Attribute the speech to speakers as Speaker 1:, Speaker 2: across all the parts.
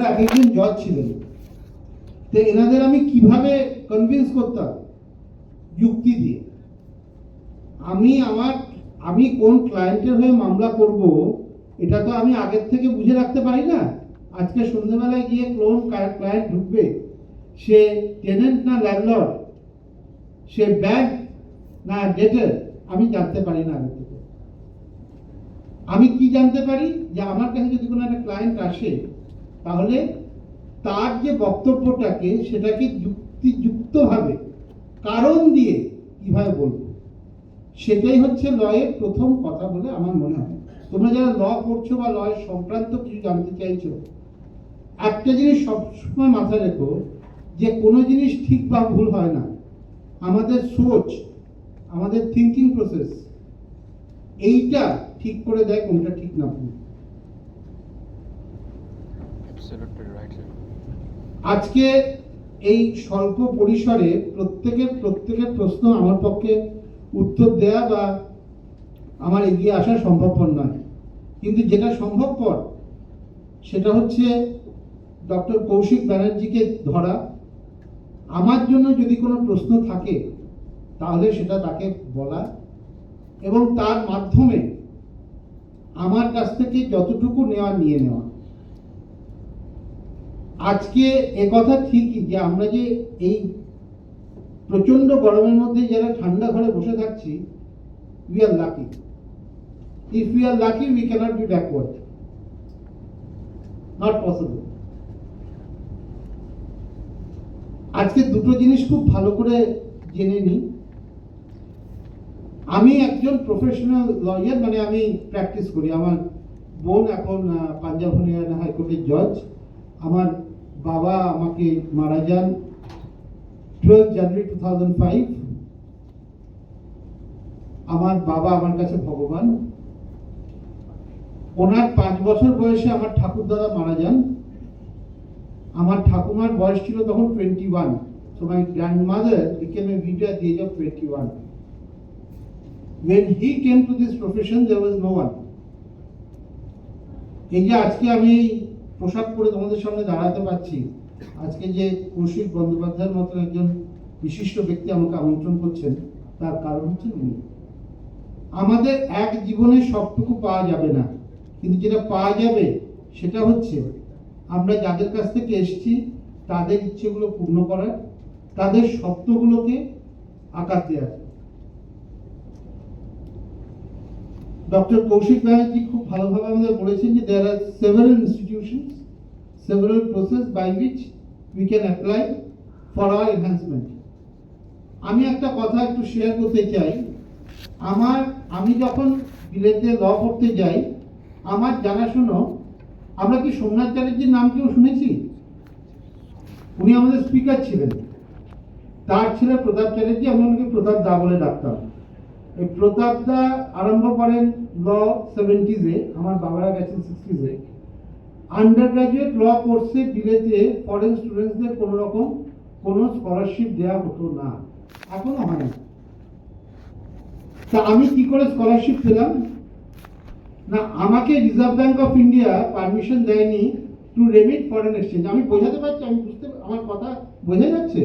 Speaker 1: এক একজন জজ ছিলেন, তো এনাদের আমি কিভাবে কনভিন্স করতাম? যুক্তি দিয়ে। আমি কোন ক্লায়েন্টের হয়ে মামলা করব এটা তো আমি আগের থেকে বুঝে রাখতে পারি না। আজকে সন্ধ্যাবেলায় গিয়ে কোন ক্লায়েন্ট ঢুকবে, সে টেনেন্ট না ল্যান্ডলর্ড, সে ব্যাংক না ডেটার, আমি জানতে পারি না আগের থেকে। আমি কি জানতে পারি যে আমার কাছে যদি কোনো একটা ক্লায়েন্ট আসে, তাহলে তার যে বক্তব্যটাকে সেটাকে যুক্তিযুক্তভাবে কারণ দিয়ে কিভাবে বলবো, সেটাই হচ্ছে লয়ের প্রথম কথা বলে আমার মনে হয়। তোমরা যারা ল পড়ছো বা লয়ের সংক্রান্ত কিছু জানতে চাইছো, একটা জিনিস সবসময় মাথায় রেখো যে কোনো জিনিস ঠিক বা ভুল হয় না, আমাদের সোচ, আমাদের থিঙ্কিং প্রসেস এইটা ঠিক করে দেয় কোনটা ঠিক না ভুল। আজকে এই স্বল্প পরিসরে প্রত্যেকের প্রশ্ন আমার পক্ষে উত্তর দেয়া বা আমার এগিয়ে আসা সম্ভবপর নয়, কিন্তু যেটা সম্ভবপর সেটা হচ্ছে ডক্টর কৌশিক ব্যানার্জিকে ধরা। আমার জন্য যদি কোনো প্রশ্ন থাকে তাহলে সেটা তাকে বলা এবং তার মাধ্যমে আমার কাছ থেকে যতটুকু নেওয়া নিয়ে নেওয়া। আজকে একথা ঠিকই যে আমরা যে এই প্রচন্ড গরমের মধ্যে যারা ঠান্ডা ঘরে বসে থাকছি, we are lucky. If we are lucky, we cannot be backward. Not possible. আজকে দুটো জিনিস খুব ভালো করে জেনে নিই। আমি একজন প্রফেশনাল লয়ার, মানে আমি প্র্যাকটিস করি। আমার বোন এখন পাঞ্জাব হরিয়ানা হাইকোর্টের জজ। আমার বাবা আমাকে মারা যান 12 জানুয়ারি 2005। আমার বাবা আমার কাছে ভগবান। ওনার 5 বছর বয়সে আমার ঠাকুরদাদা মারা যান। আমার ঠাকুমার বয়স ছিল তখন 21, so my grandmother became a widow at the age of 21. When he came to this profession, there was no one. এই যে আজকে আমি পোশাক পরে তোমাদের সামনে দাঁড়াতে পারছি, আজকে যে কৌশিক বন্দ্যোপাধ্যায়ের মতো একজন বিশিষ্ট ব্যক্তি আমাকে আমন্ত্রণ করছেন, তার কারণ হচ্ছে উনি। আমাদের এক জীবনে সবটুকু পাওয়া যাবে না, কিন্তু যেটা পাওয়া যাবে সেটা হচ্ছে আমরা যাদের কাছ থেকে এসেছি তাদের ইচ্ছেগুলো পূর্ণ করার, তাদের স্বপ্নগুলোকে আকার দেওয়ার। ডক্টর কৌশিক ব্যানার্জি খুব ভালোভাবে আমাদের বলেছেন যে there are several institutions, several process by which we can apply for our enhancement. আমি একটা কথা একটু শেয়ার করতে চাই। আমি যখন বিলেতে ল পড়তে যাই, আমার জানাশুনো, আমরা কি সোমনাথ চ্যাটার্জির নাম কেউ শুনেছি? উনি আমাদের স্পিকার ছিলেন। তার ছেলে প্রতাপ চ্যাটার্জি, আমি ওনাকে প্রতাপ দা বলে ডাকতাম। এই প্রতাপ দা আরম্ভ করেন ল 70s-এ, আমার বাবারা গেছেন 60s-এ। আন্ডার গ্রাজুয়েট ল কোর্সে বিলেতে ফরেন স্টুডেন্টসদের কোনো রকম কোনো স্কলারশিপ দেওয়া হতো না, এখনো হয় না। তা আমি কি করে স্কলারশিপ পেলাম? না, আমাকে reserve Bank of India permission দেয়নি টু রেমিট ফরেন এক্সচেঞ্জ। আমি বোঝাতে পারছি, আমি বুঝতে, আমার কথা বোঝা যাচ্ছে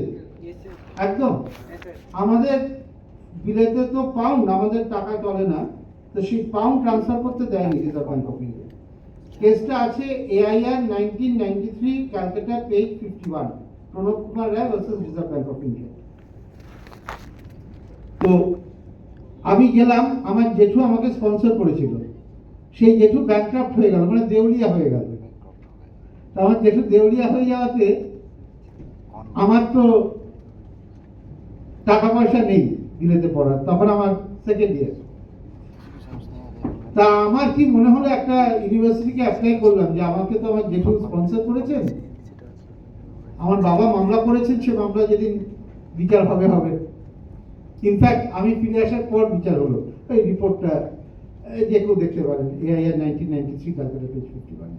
Speaker 1: একদম? আমাদের বিলেতে তো পাউন্ড, আমাদের টাকা চলে না, তো সেই পাউন্ড ট্রান্সফার করতে দেয়নি রিজার্ভ ব্যাংক অফ ইন্ডিয়া। কেসটা আছে AIR 1993, Calcutta, page 51, Pranab Kumar Roy versus Reserve Bank of India. তো আমি গেলাম, আমার জেঠু আমাকে স্পন্সর করেছিল। সেই জেঠু ব্যাংকরাপ্ট হয়ে গেল, মানে দেউলিয়া হয়ে গেল। আমার জেঠু দেউলিয়া হয়ে যাওয়াতে আমার তো টাকা পয়সা নেই বিলেতে পড়ার, তখন আমার সেকেন্ড ইয়ার। তা আমার কি মনে হলো, একটা ইউনিভার্সিটিকে অ্যাপ্লাই করলাম যে আমাকে তো আমার জেঠু স্পন্সর করেছেন, আমার বাবা মামলা করেছেন, সে মামলা যেদিন বিচার হবে হবে। ইনফ্যাক্ট আমি ফিরে আসার পর বিচার হলো। এই রিপোর্টটা যে কেউ দেখতে পারেন, AIR 1993, ক্যালকাটা, পেজ 51।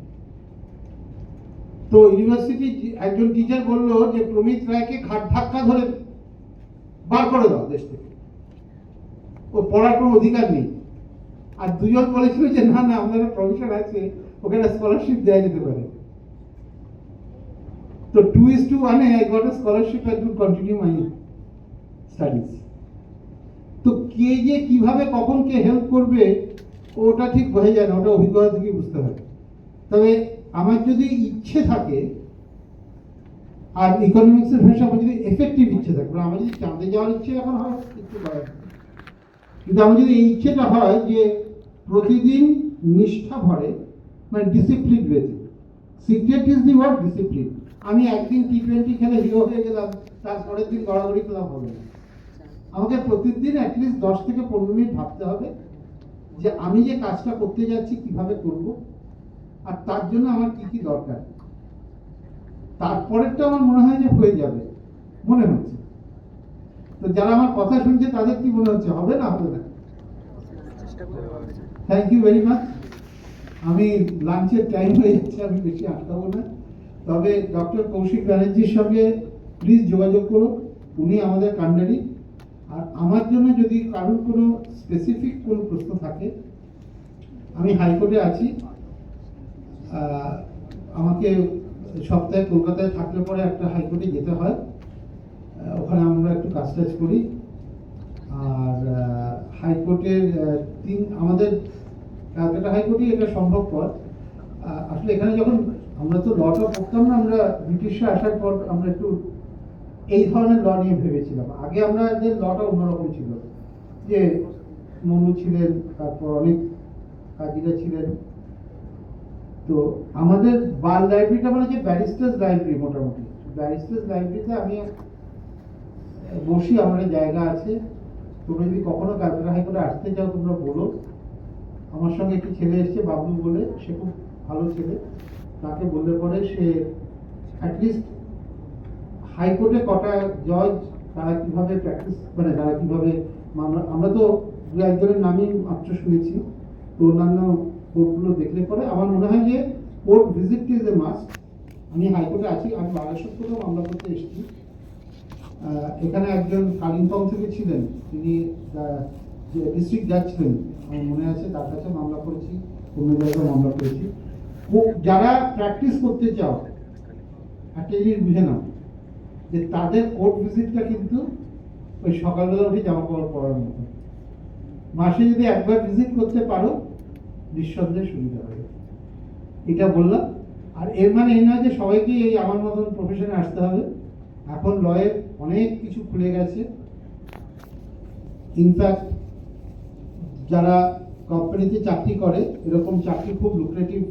Speaker 1: তো ইউনিভার্সিটি একজন টিচার বললো যে প্রমিত রায়কে ঘাট ধাক্কা ধরে বার করে দাও দেশ থেকে, ও পড়ার কোনো অধিকার নেই। আর দুজন বলেছিল যে না না, আমাদের প্রফেসর আছে, ওকে স্কলারশিপ দেওয়া যেতে পারে। তো 2:1 I got a scholarship and could continue my studies. তো কে যে কিভাবে কখন কে হেল্প করবে ওটা ঠিক বোঝা যায় না, ওটা অভিজ্ঞতা থেকে বুঝতে হয়। তবে আমার যদি ইচ্ছে থাকে, আর ইকোনমিক্সের ভাষা আমার যদি এফেক্টিভ ইচ্ছে থাকে, আমার যদি চাঁদে যাওয়ার ইচ্ছে এখন হয় একটু বাড়ায়, কিন্তু আমার যদি এই ইচ্ছেটা হয় যে প্রতিদিন নিষ্ঠা ভরে, মানে ডিসিপ্লিন ওয়েতে, secret is the word discipline. আমি একদিন T20 খেলে হিরো হয়ে গেলাম, তারপরের দিন গড়াগড়ি খেলাম হবে না। আমাকে প্রতিদিন অ্যাটলিস্ট 10 থেকে 15 মিনিট ভাবতে হবে যে আমি যে কাজটা করতে যাচ্ছি কিভাবে করব, আর তার জন্য আমার কি কি দরকার। তারপরেরটা আমার মনে হয় যে হয়ে যাবে, মনে হচ্ছে। তো যারা আমার কথা শুনছে তাদের কি মনে হচ্ছে, হবে না হবে না? Thank you very much. আমি লাঞ্চের টাইম হয়ে যাচ্ছে, আমি বেশি আটকাবো না। তবে ডক্টর কৌশিক ব্যানার্জির সঙ্গে প্লিজ যোগাযোগ করো, উনি আমাদের কান্ডারি। আর আমার জন্য যদি কারোর কোনো স্পেসিফিক কোনো প্রশ্ন থাকে, আমি হাইকোর্টে আছি, আমাকে সপ্তাহে কলকাতায় থাকলে পরে একটা হাইকোর্টে যেতে হয়, ওখানে আমরা একটু কাজ টাজ করি। আর হাইকোর্টের আমাদের ক্যালকাটা হাইকোর্টে এটা সম্ভবপর। আসলে এখানে যখন আমরা তো লটা পড়তাম না, আমরা ব্রিটিশরা আসার পর আমরা একটু এই ধরনের ল নিয়ে ভেবেছিলাম। আগে আমরা যে লটা অন্যরকম ছিল, যে মনু ছিলেন, তারপর অনেক কাজীরা ছিলেন। তো আমাদের বার লাইব্রেরিটা মানে যে ব্যারিস্টার্স লাইব্রেরি, মোটামুটি ব্যারিস্টার্স লাইব্রেরিতে আমি বসি, আমার জায়গা আছে। তোমরা যদি কখনো ক্যালকাটা হাইকোর্টে আসতে চাও তোমরা বলো। আমার সঙ্গে একটি ছেলে এসছে বাবলু বলে, সে খুব ভালো ছেলে, তাকে বললে পরে সে অ্যাটলিস্ট হাইকোর্টে কটা জজ তারা কিভাবে প্র্যাকটিস, মানে তারা কিভাবে মামলা, আমরা তো দু একজনের নামই মাত্র শুনেছি, তো অন্যান্য কোর্টগুলো দেখলে পরে আমার মনে হয় যে court visit is a must. আমি হাইকোর্টে আছি, আমি বারাসত কোর্টেও মামলা করতে এসেছি। এখানে একজন কালিম্পং থেকে ছিলেন, তিনি ডিস্ট্রিক্ট জাজ ছিলেন, আমার মনে আছে, তার কাছে মামলা করেছি, অন্য জায়গায় মামলা করেছি। যারা প্র্যাকটিস করতে চাও একটা জিনিস বুঝে নাও যে তাদের কোর্ট ভিজিটটা কিন্তু ওই সকালবেলা উঠে জামা কাপড় পরার মতো। মাসে যদি একবার ভিজিট করতে পারো নিঃসন্দেহে সুবিধা হবে, এটা বললাম। আর এর মানে এই নয় যে সবাইকে এই আমার মতন প্রফেশনে আসতে হবে। এখন লয়ের অনেক কিছু খুলে গেছে। ইনফ্যাক্ট যারা কোম্পানিতে চাকরি করে, এরকম চাকরি খুব লুক্রেটিভ।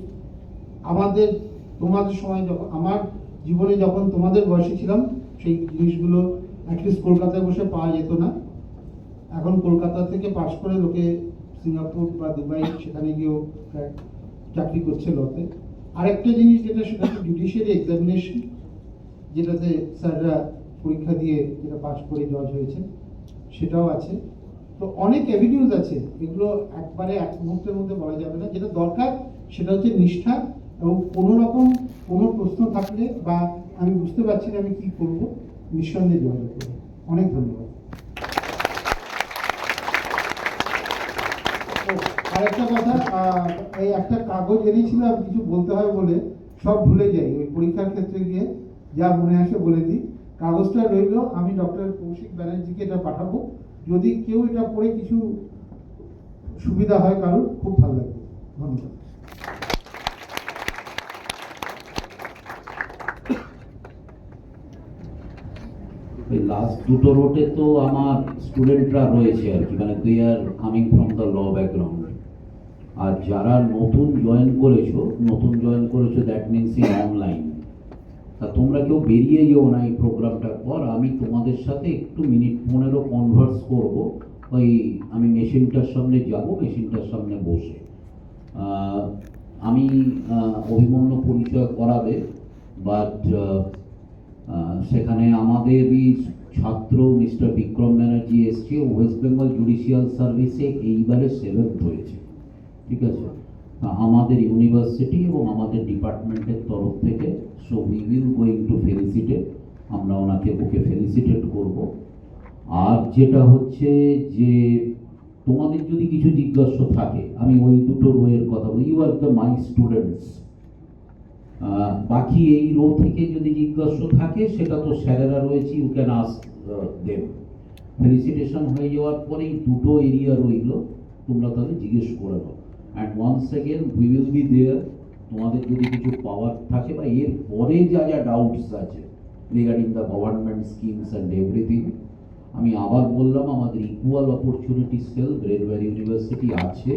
Speaker 1: তোমাদের সময়, যখন আমার জীবনে যখন তোমাদের বয়সে ছিলাম, সেই জিনিসগুলো অ্যাটলিস্ট কলকাতায় বসে পাওয়া যেত না। এখন কলকাতা থেকে পাশ করে লোকে সিঙ্গাপুর বা দুবাই সেখানে গিয়েও চাকরি করছে লতে। আরেকটা জিনিস যেটা, সেটা হচ্ছে জুডিশিয়ারি এক্সামিনেশন, যেটাতে স্যাররা পরীক্ষা দিয়ে যেটা পাশ করে জজ হয়েছে, সেটাও আছে। তো অনেক অ্যাভিনিউজ আছে, এগুলো একবারে এক মুহূর্তের মধ্যে বলা যাবে না। যেটা দরকার সেটা হচ্ছে নিষ্ঠা, এবং কোনো রকম কোনো প্রশ্ন থাকলে বা আমি বুঝতে পারছি না আমি কি করব, নিঃসন্দেহে যোগাযোগ করব। অনেক ধন্যবাদ। আরেকটা কথা, এই একটা কাগজ এনেছিলাম কিছু বলতে হয় বলে, সব ভুলে যাই ওই পরীক্ষার ক্ষেত্রে গিয়ে, যা মনে আসে বলে দিই। কাগজটা রইল, আমি ডক্টর কৌশিক ব্যানার্জিকে এটা পাঠাবো। যদি কেউ এটা পড়ে কিছু সুবিধা হয় কারোর, খুব ভালো লাগবে। ধন্যবাদ।
Speaker 2: লাস্ট দুটো রোটে তো আমার স্টুডেন্টরা রয়েছে আর কি, মানে they are coming from the law background. আর যারা নতুন জয়েন করেছো দ্যাট মিনস ইন অনলাইন। তা তোমরা কেউ বেরিয়ে যেও না এই প্রোগ্রামটার পর। আমি তোমাদের সাথে একটু মিনিট 15 কনভার্স করব। ওই আমি মেশিনটার সামনে যাব, মেশিনটার সামনে বসে আমি অভিমন্যু পরিচয় করাবে, বাট সেখানে আমাদেরই ছাত্র মিস্টার বিক্রম ব্যানার্জি এসছে, ওয়েস্ট বেঙ্গল জুডিশিয়াল সার্ভিসে এইবারে 7th হয়েছে, ঠিক আছে। আমাদের ইউনিভার্সিটি এবং আমাদের ডিপার্টমেন্টের তরফ থেকে, so we will going to felicitate, আমরা ওনাকে ওকে ফেলিসিটেট করব। আর যেটা হচ্ছে যে তোমাদের যদি কিছু জিজ্ঞাসা থাকে, আমি ওই দুটো রোয়ের কথা বলি। You are the my students, বাকি এই রো থেকে যদি জিজ্ঞাসা থাকে সেটা তো স্যারেরা রয়েছে, you can ask them. Felicitation হয়ে যাওয়ার পরেই দুটো এরিয়া রইল, তোমরা তাহলে জিজ্ঞেস করে নাও। And once again we will be there. তোমাদের যদি কিছু পাওয়ার থাকে বা এর পরে যা যা ডাউটস আছে regarding the government schemes and everything, আমি আবার বললাম আমাদের ইকুয়াল অপরচুনিটি সেল ব্রেডওয়্যার ইউনিভার্সিটি আছে,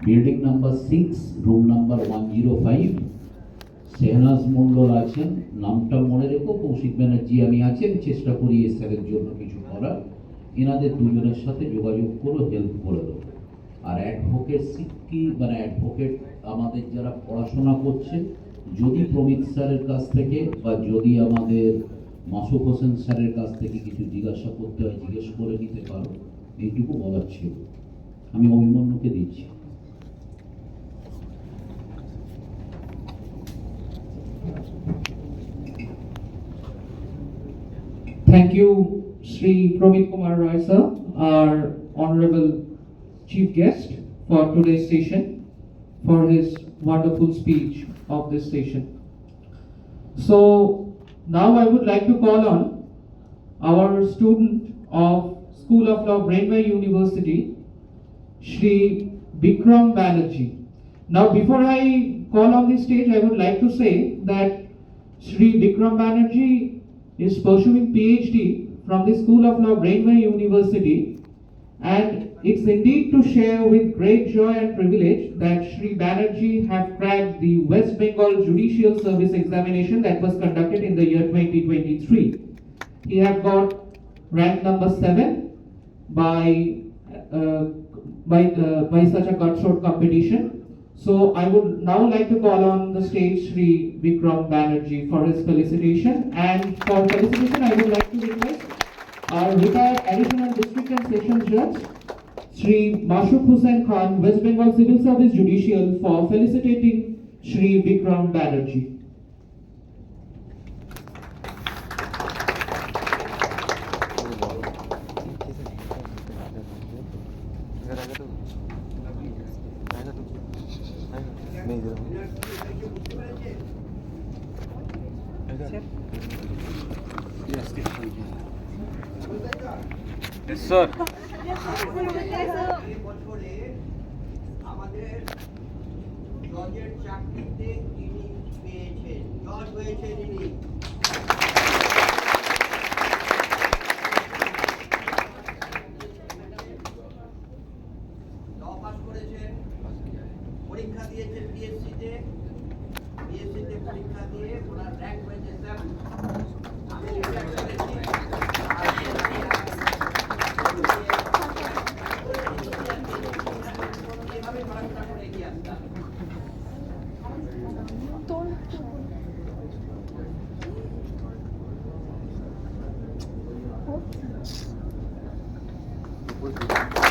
Speaker 2: building number 6, room number 105। Shehnaz Mondal আছেন, নামটা মনে রেখো, কৌশিক ব্যানার্জি আমি আছেন, চেষ্টা করি এ স্যারের জন্য কিছু করার। এনাদের দুজনের সাথে যোগাযোগ করো, হেল্প করে দেবো। আর অ্যাডভোকেট কি মানে অ্যাডভোকেট আমাদের যারা পড়াশোনা করছে, যদি প্রমিত স্যারের কাছ থেকে বা যদি আমাদের মাসুক হোসেন স্যারের কাছ থেকে কিছু জিজ্ঞাসা করতে হয় জিজ্ঞেস করে নিতে পারো, এইটুকু বলার ছিল। আমি অভিমন্যুকে দিচ্ছি।
Speaker 3: Thank you, Sri Pramit Kumar Rai sir, our honorable chief guest for today's session, for his wonderful speech of this session. So now I would like to call on our student of School of Law, Brainware University, Shri Bikram Banerjee. Now before I call on the stage, I would like to say that Shri Bikram Banerjee is pursuing PhD from the School of Law, Brainware University, and it's indeed to share with great joy and privilege that Shri Banerjee have cracked the West Bengal Judicial Service Examination that was conducted in the year 2023. He have got rank number 7 by such a cut-short competition. So I would now like to call on the stage Shri Bikram Banerjee for his felicitation. And for felicitation, I would like to request our retired additional district and sessions judge, Shri Mashuk Hussain Khan, West Bengal Civil Service Judicial, for felicitating Shri Bikram Banerjee.
Speaker 4: Yes, sir.
Speaker 5: বছরে আমাদের জজের চাকরিতে তিনি পেয়েছেন, জজ হয়েছেন তিনি। ল pass করেছেন, পরীক্ষা দিয়েছেন বিএসসিতে পরীক্ষা দিয়ে ওনার র্যাঙ্ক হয়েছে 7। আমি রিটায়ার করেছি। এভাবে পড়াশোনা করে এগিয়ে আসতাম।
Speaker 4: Thank you.